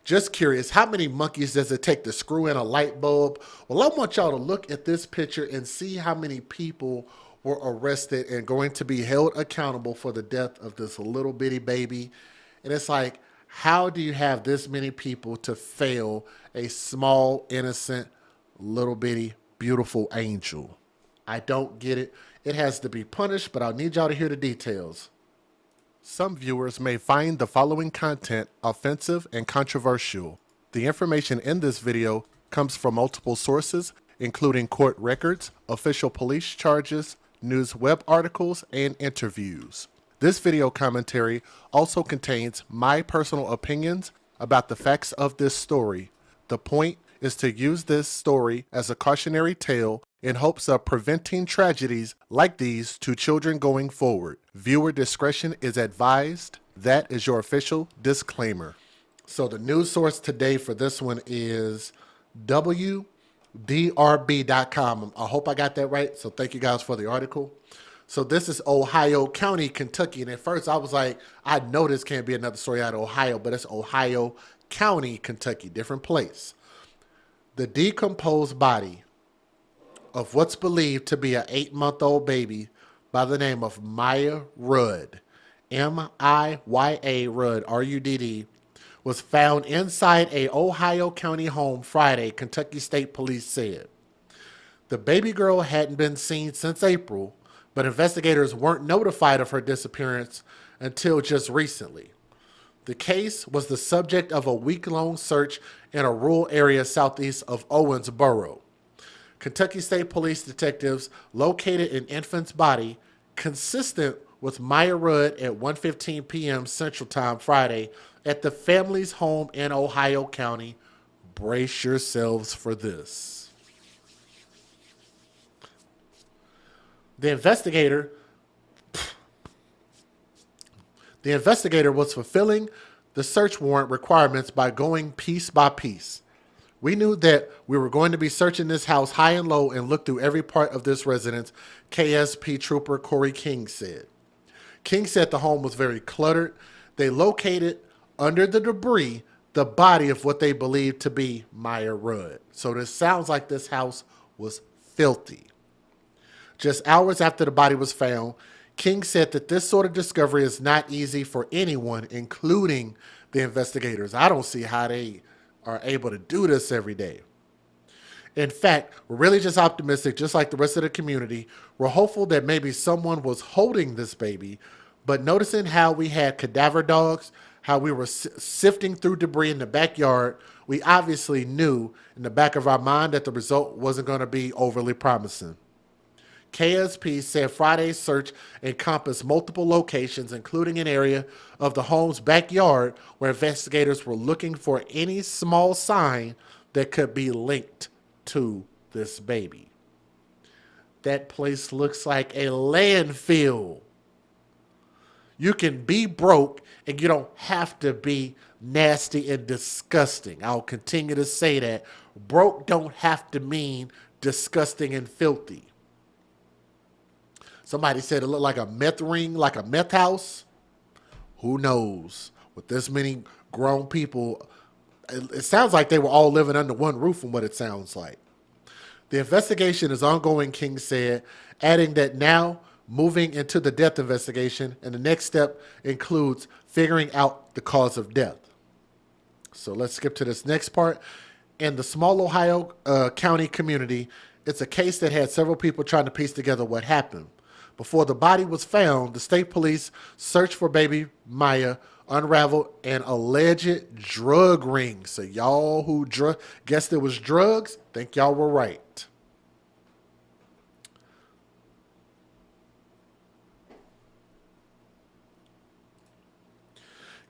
Just curious, how many monkeys does it take to screw in a light bulb? Well, I want y'all to look at this picture and see how many people were arrested and going to be held accountable for the death of this little bitty baby. And it's like, how do you have this many people to fail a small, innocent, little bitty, beautiful angel? I don't get it. It has to be punished, but I'll need y'all to hear the details. Some viewers may find the following content offensive and controversial. The information in this video comes from multiple sources, including court records, official police charges, news web articles, and interviews. This video commentary also contains my personal opinions about the facts of this story. The point is to use this story as a cautionary tale in hopes of preventing tragedies like these to children going forward. Viewer discretion is advised. That is your official disclaimer. So the news source today for this one is WDRB.com. I hope I got that right. So thank you guys for the article. So this is Ohio County, Kentucky. And at first I was like, I know this can't be another story out of Ohio, but it's Ohio County, Kentucky, different place. The decomposed body of what's believed to be an 8-month-old baby by the name of Miya Rudd, M-I-Y-A Rudd, R-U-D-D, was found inside a Ohio County home Friday, Kentucky State Police said. The baby girl hadn't been seen since April, but investigators weren't notified of her disappearance until just recently. The case was the subject of a week-long search in a rural area southeast of Owensboro. Kentucky State Police detectives located an infant's body consistent with Miya Rudd at 1:15 p.m. Central Time Friday at the family's home in Ohio County. Brace yourselves for this. The investigator was fulfilling the search warrant requirements by going piece by piece. We knew that we were going to be searching this house high and low and look through every part of this residence, KSP Trooper Corey King said. King said the home was very cluttered. They located under the debris the body of what they believed to be Miya Rudd. So this sounds like this house was filthy. Just hours after the body was found, King said that this sort of discovery is not easy for anyone, including the investigators. I don't see how they are able to do this every day. In fact, we're really just optimistic, just like the rest of the community. We're hopeful that maybe someone was holding this baby, but noticing how we had cadaver dogs, how we were sifting through debris in the backyard, we obviously knew in the back of our mind that the result wasn't going to be overly promising. KSP said Friday's search encompassed multiple locations, including an area of the home's backyard where investigators were looking for any small sign that could be linked to this baby. That place looks like a landfill. You can be broke and you don't have to be nasty and disgusting. I'll continue to say that. Broke don't have to mean disgusting and filthy. Somebody said it looked like a meth ring, like a meth house. Who knows? With this many grown people, it sounds like they were all living under one roof from what it sounds like. The investigation is ongoing, King said, adding that now moving into the death investigation, and the next step includes figuring out the cause of death. So let's skip to this next part. In the small Ohio County community, it's a case that had several people trying to piece together what happened. Before the body was found, the state police searched for baby Miya, unraveled an alleged drug ring. So y'all who guessed it was drugs, think y'all were right.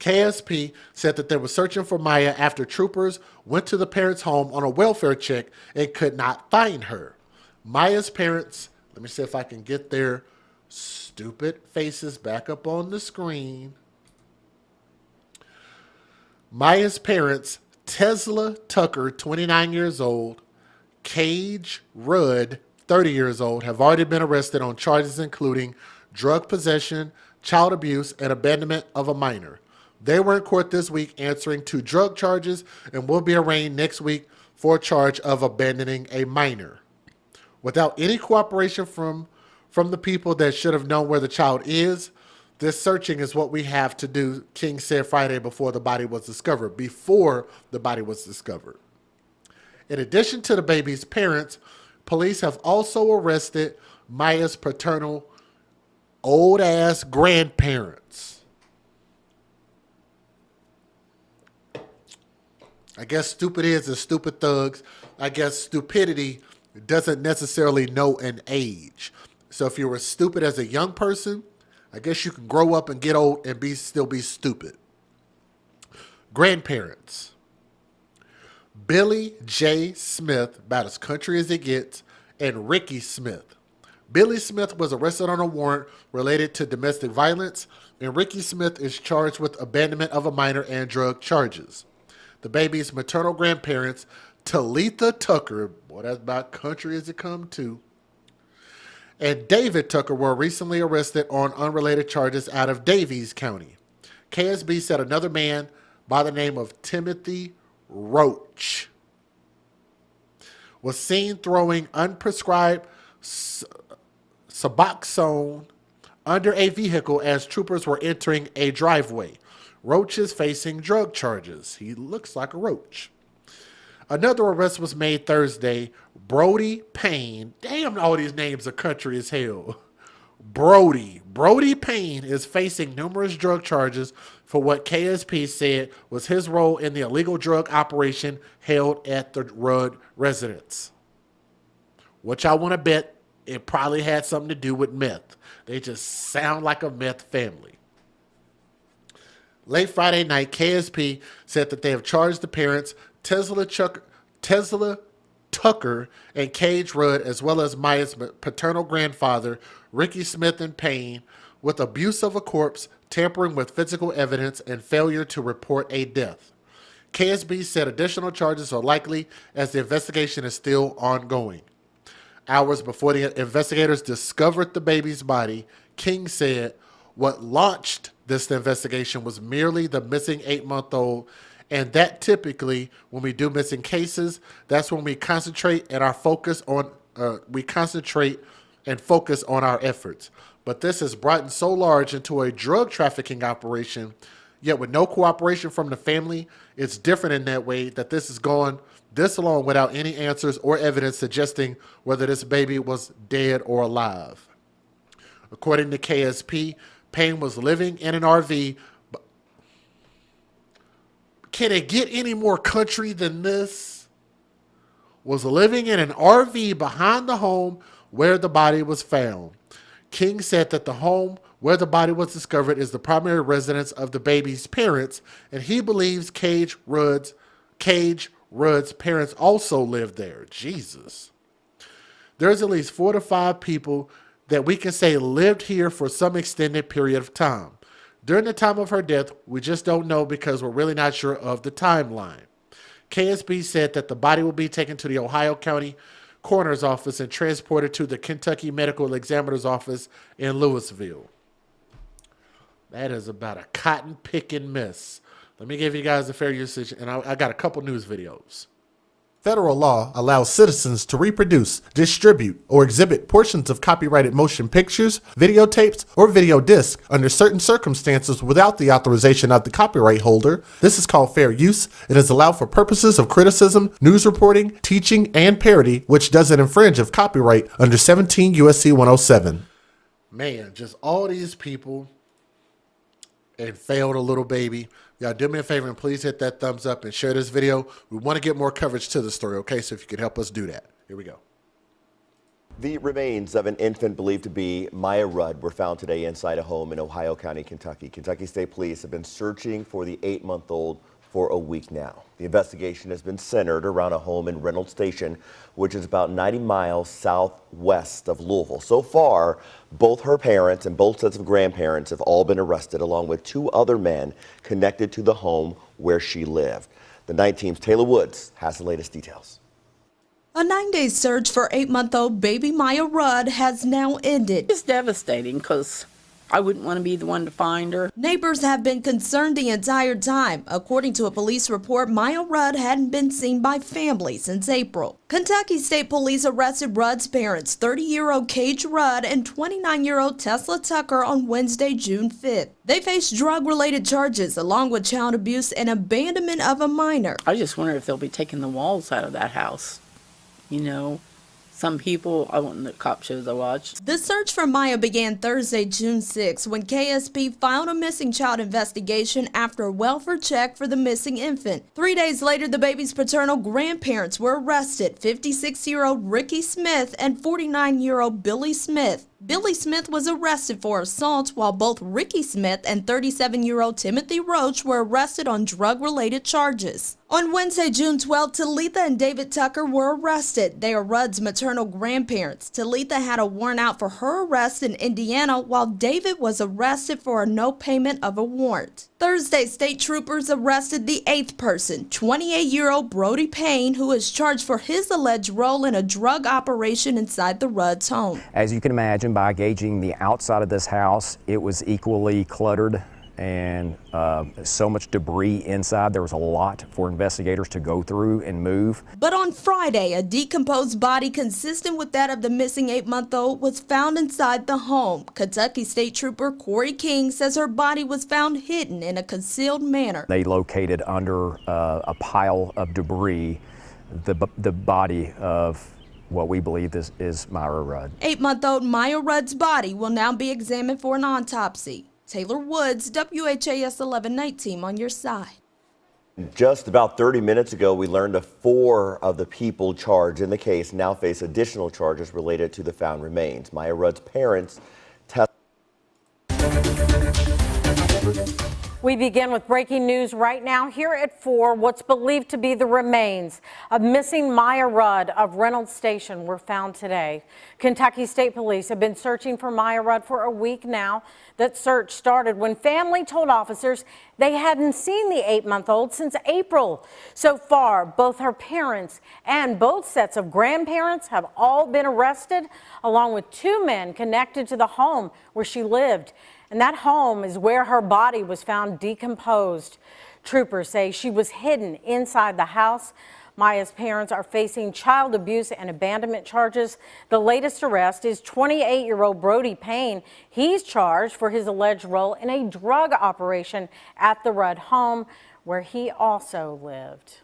KSP said that they were searching for Miya after troopers went to the parents' home on a welfare check and could not find her. Miya's parents, let me see if I can get their stupid faces back up on the screen. Miya's parents, Tesla Tucker, 29 years old, Cage Rudd, 30 years old, have already been arrested on charges including drug possession, child abuse, and abandonment of a minor. They were in court this week answering 2 drug charges and will be arraigned next week for a charge of abandoning a minor. Without any cooperation from the people that should have known where the child is, this searching is what we have to do, King said Friday before the body was discovered. In addition to the baby's parents, police have also arrested Miya's paternal old-ass grandparents. I guess stupid is and stupid thugs. I guess stupidity doesn't necessarily know an age. So if you were stupid as a young person, I guess you can grow up and get old and still be stupid. Grandparents. Billy J. Smith, about as country as it gets, and Ricky Smith. Billy Smith was arrested on a warrant related to domestic violence, and Ricky Smith is charged with abandonment of a minor and drug charges. The baby's maternal grandparents, Talitha Tucker, boy, that's about country as it come to, and David Tucker were recently arrested on unrelated charges out of Davies County. KSB said another man by the name of Timothy Roach was seen throwing unprescribed Suboxone under a vehicle as troopers were entering a driveway. Roach is facing drug charges. He looks like a roach. Another arrest was made Thursday. Brody Payne. Damn, all these names are country as hell. Brody Payne is facing numerous drug charges for what KSP said was his role in the illegal drug operation held at the Rudd residence. Which I want to bet it probably had something to do with meth. They just sound like a meth family. Late Friday night, KSP said that they have charged the parents, Tesla Tucker and Cage Rudd, as well as Miya's paternal grandfather, Ricky Smith and Payne, with abuse of a corpse, tampering with physical evidence, and failure to report a death. KSB said additional charges are likely as the investigation is still ongoing. Hours before the investigators discovered the baby's body, King said what launched this investigation was merely the missing 8-month-old, and that typically, when we do missing cases, that's when we concentrate and focus on our efforts. But this has brought so large into a drug trafficking operation, yet with no cooperation from the family, it's different in that way that this has gone this long without any answers or evidence suggesting whether this baby was dead or alive. According to KSP, Payne was living in an RV. Can it get any more country than this? Was living in an RV behind the home where the body was found. King said that the home where the body was discovered is the primary residence of the baby's parents, and he believes Cage Rudd's parents also lived there. Jesus. There's at least 4 to 5 people that we can say lived here for some extended period of time. During the time of her death, we just don't know because we're really not sure of the timeline. KSB said that the body will be taken to the Ohio County Coroner's Office and transported to the Kentucky Medical Examiner's Office in Louisville. That is about a cotton-picking mess. Let me give you guys a fair usage, and I got a couple news videos. Federal law allows citizens to reproduce, distribute, or exhibit portions of copyrighted motion pictures, videotapes, or video discs under certain circumstances without the authorization of the copyright holder. This is called fair use. It is allowed for purposes of criticism, news reporting, teaching, and parody, which doesn't infringe of copyright under 17 U.S.C. 107. Man, just all these people and failed a little baby. Y'all do me a favor and please hit that thumbs up and share this video. We want to get more coverage to the story, okay? So if you could help us do that. Here we go. The remains of an infant believed to be Miya Rudd were found today inside a home in Ohio County, Kentucky. Kentucky State Police have been searching for the 8-month-old for a week now. The investigation has been centered around a home in Reynolds Station, which is about 90 miles southwest of Louisville. So far, both her parents and both sets of grandparents have all been arrested, along with 2 other men connected to the home where she lived. The Night Team's Taylor Woods has the latest details. A 9-day search for 8-month-old baby Miya Rudd has now ended. It's devastating because I wouldn't want to be the one to find her. Neighbors have been concerned the entire time. According to a police report, Miya Rudd hadn't been seen by family since April. Kentucky State Police arrested Rudd's parents, 30-year-old Cage Rudd and 29-year-old Tesla Tucker, on Wednesday, June 5th. They faced drug-related charges along with child abuse and abandonment of a minor. I just wonder if they'll be taking the walls out of that house. You know, some people, I want the cop shows I watch. The search for Miya began Thursday, June 6, when KSP filed a missing child investigation after a welfare check for the missing infant. 3 days later, the baby's paternal grandparents were arrested, 56-year-old Ricky Smith and 49-year-old Billy Smith. Billy Smith was arrested for assault, while both Ricky Smith and 37-year-old Timothy Roach were arrested on drug-related charges. On Wednesday, June 12, Talitha and David Tucker were arrested. They are Rudd's maternal grandparents. Talitha had a warrant out for her arrest in Indiana, while David was arrested for a no payment of a warrant. Thursday, state troopers arrested the eighth person, 28-year-old Brody Payne, who is charged for his alleged role in a drug operation inside the Rudds' home. As you can imagine, by gauging the outside of this house, it was equally cluttered and so much debris inside. There was a lot for investigators to go through and move. But on Friday, a decomposed body consistent with that of the missing 8-month-old was found inside the home. Kentucky State Trooper Corey King says her body was found hidden in a concealed manner. They located under a pile of debris the body of what we believe is Miya Rudd. 8-month-old Miya Rudd's body will now be examined for an autopsy. Taylor Woods, WHAS 1119 on your side. Just about 30 minutes ago, we learned that 4 of the people charged in the case now face additional charges related to the found remains. Miya Rudd's parents We begin with breaking news right now here at 4. What's believed to be the remains of missing Miya Rudd of Reynolds Station were found today. Kentucky State Police have been searching for Miya Rudd for a week now. That search started when family told officers they hadn't seen the 8-month-old since April. So far, both her parents and both sets of grandparents have all been arrested, along with 2 men connected to the home where she lived. And that home is where her body was found decomposed. Troopers say she was hidden inside the house. Miya's parents are facing child abuse and abandonment charges. The latest arrest is 28-year-old Brody Payne. He's charged for his alleged role in a drug operation at the Rudd home, where he also lived.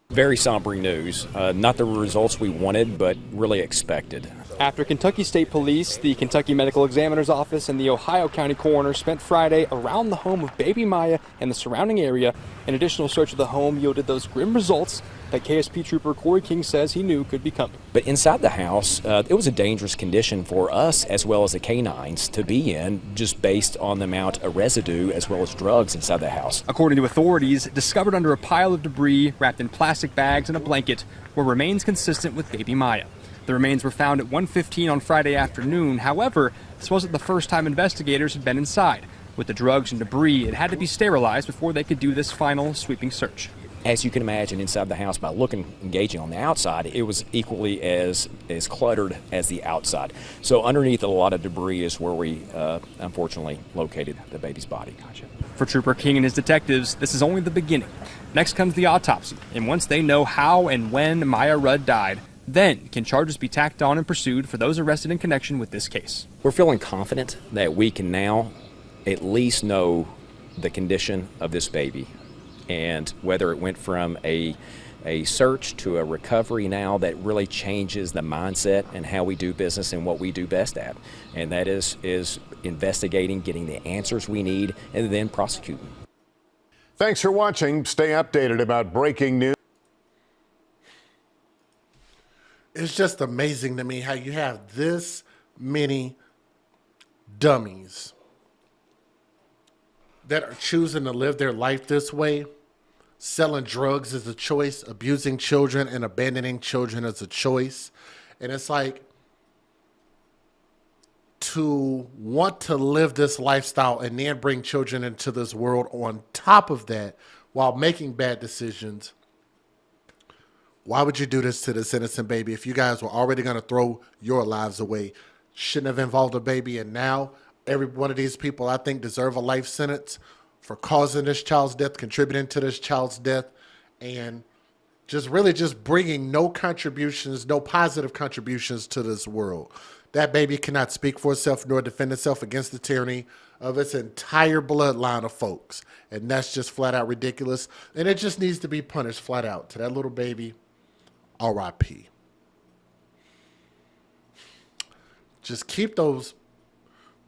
Very sobering news. Not the results we wanted, but really expected. After Kentucky State Police, the Kentucky Medical Examiner's Office, and the Ohio County Coroner spent Friday around the home of baby Miya and the surrounding area, an additional search of the home yielded those grim results that KSP Trooper Corey King says he knew could be coming. But inside the house, it was a dangerous condition for us as well as the canines to be in, just based on the amount of residue as well as drugs inside the house. According to authorities, discovered under a pile of debris wrapped in plastic bags and a blanket were remains consistent with baby Miya. The remains were found at 1:15 on Friday afternoon. However, this wasn't the first time investigators had been inside. With the drugs and debris, it had to be sterilized before they could do this final sweeping search. As you can imagine, inside the house, by looking, engaging on the outside, it was equally as cluttered as the outside. So underneath a lot of debris is where we unfortunately located the baby's body. Gotcha. For Trooper King and his detectives, this is only the beginning. Next comes the autopsy, and once they know how and when Miya Rudd died, then can charges be tacked on and pursued for those arrested in connection with this case. We're feeling confident that we can now at least know the condition of this baby, and whether it went from a search to a recovery now, that really changes the mindset and how we do business and what we do best at. And that is investigating, getting the answers we need, and then prosecuting. Thanks for watching. Stay updated about breaking news. It's just amazing to me how you have this many dummies that are choosing to live their life this way. Selling drugs is a choice, abusing children and abandoning children is a choice. And it's like, to want to live this lifestyle and then bring children into this world on top of that while making bad decisions. Why would you do this to this innocent baby? If you guys were already going to throw your lives away, shouldn't have involved a baby. And now Every one of these people, I think, deserve a life sentence for causing this child's death, contributing to this child's death, and just really just bringing no contributions, no positive contributions to this world. That baby cannot speak for itself nor defend itself against the tyranny of its entire bloodline of folks. And that's just flat out ridiculous. And it just needs to be punished flat out. To that little baby, R.I.P. Just keep those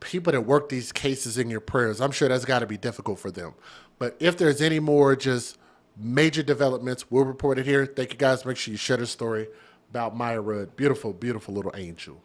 people that work these cases in your prayers. I'm sure that's got to be difficult for them. But if there's any more just major developments, we'll report it here. Thank you guys. Make sure you share the story about Miya Rudd. Beautiful, beautiful little angel.